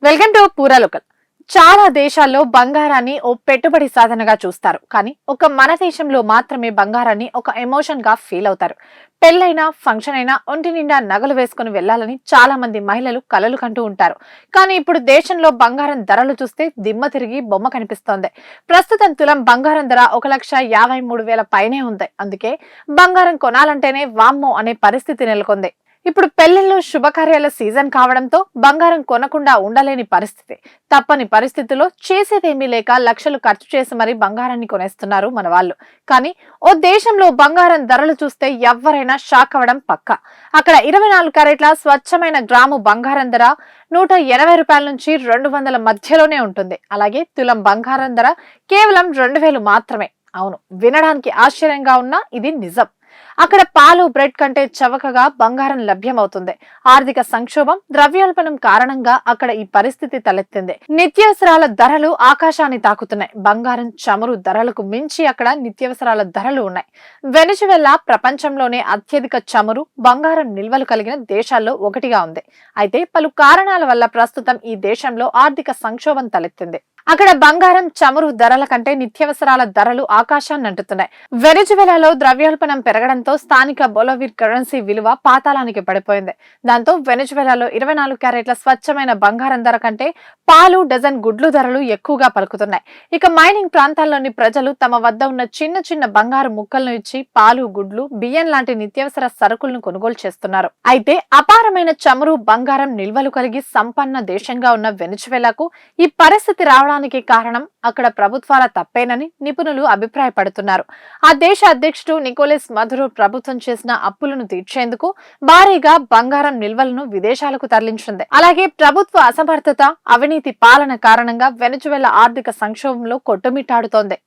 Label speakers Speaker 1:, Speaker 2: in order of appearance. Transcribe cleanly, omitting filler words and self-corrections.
Speaker 1: Welcome to పూరా local. చాలా దేశాల్లో బంగారాన్ని ఓ పెట్టుబడి సాధనగా చూస్తారు, కానీ ఒక మన దేశంలో మాత్రమే బంగారాన్ని ఒక ఎమోషన్ గా ఫీల్ అవుతారు. పెళ్ళైనా ఫంక్షన్ అయినా ఒంటి నిండా నగలు వేసుకుని వెళ్లాలని చాలా మంది మహిళలు కలలు కంటూ ఉంటారు. కానీ ఇప్పుడు దేశంలో బంగారం ధరలు చూస్తే దిమ్మ తిరిగి బొమ్మ కనిపిస్తోంది. ప్రస్తుతం తులం బంగారం ధర 1,53,000 పైనే ఉంది. అందుకే బంగారం కొనాలంటేనే వామ్మో అనే పరిస్థితి నెలకొంది. ఇప్పుడు పెళ్లిళ్ళు శుభకార్యాల సీజన్ కావడంతో బంగారం కొనకుండా ఉండలేని పరిస్థితి. తప్పని పరిస్థితుల్లో చేసేదేమీ లేక లక్షలు ఖర్చు చేసి మరీ బంగారాన్ని కొనేస్తున్నారు మన వాళ్ళు. కానీ ఓ దేశంలో బంగారం ధరలు చూస్తే ఎవ్వరైనా షాక్ అవ్వడం పక్కా. అక్కడ 24 క్యారెట్ల స్వచ్ఛమైన గ్రాము బంగారం ధర రూ. 180 నుంచి 200 మధ్యలోనే ఉంటుంది. అలాగే తులం బంగారం ధర కేవలం 2,000 మాత్రమే. అవును, వినడానికి ఆశ్చర్యంగా ఉన్నా ఇది నిజం. అక్కడ పాలు బ్రెడ్ కంటే చవకగా బంగారం లభ్యమవుతుంది. ఆర్థిక సంక్షోభం, ద్రవ్యోల్బణం కారణంగా అక్కడ ఈ పరిస్థితి తలెత్తింది. నిత్యావసరాల ధరలు ఆకాశాన్ని తాకుతున్నాయి. బంగారం, చమురు ధరలకు మించి అక్కడ నిత్యావసరాల ధరలు ఉన్నాయి. వెనిజువెలా ప్రపంచంలోనే అత్యధిక చమురు, బంగారం నిల్వలు కలిగిన దేశాల్లో ఒకటిగా ఉంది. అయితే పలు కారణాల వల్ల ప్రస్తుతం ఈ దేశంలో ఆర్థిక సంక్షోభం తలెత్తింది. అక్కడ బంగారం, చమురు ధరల కంటే నిత్యావసరాల ధరలు ఆకాశాన్ని అంటుతున్నాయి. వెనిజువెలాలో ద్రవ్యోల్బణం పెరగడంతో స్థానిక బొలవీర్ కరెన్సీ విలువ పాతాళానికి పడిపోయింది. దాంతో వెనిజువెలాలో 24 క్యారెట్ల స్వచ్ఛమైన బంగారం ధర కంటే పాలు, డజన్ గుడ్లు ధరలు ఎక్కువగా పలుకుతున్నాయి. ఇక మైనింగ్ ప్రాంతాల్లోని ప్రజలు తమ వద్ద ఉన్న చిన్న చిన్న బంగారు ముక్కలను ఇచ్చి పాలు, గుడ్లు, బియ్యం లాంటి నిత్యావసర సరుకులను కొనుగోలు చేస్తున్నారు. అయితే అపారమైన చమురు, బంగారం నిల్వలు కలిగి సంపన్న దేశంగా ఉన్న వెనిజువెలాకు ఈ పరిస్థితి రావడం కారణం అక్కడ ప్రభుత్వాల తప్పేనని నిపుణులు అభిప్రాయపడుతున్నారు. ఆ దేశ అధ్యక్షుడు నికోలస్ మదురో ప్రభుత్వం చేసిన అప్పులను తీర్చేందుకు భారీగా బంగారం నిల్వలను విదేశాలకు తరలించింది. అలాగే ప్రభుత్వ అసమర్థత, అవినీతి పాలన కారణంగా వెనిజువెలా ఆర్థిక సంక్షోభంలో కొట్టుమిట్టాడుతోంది.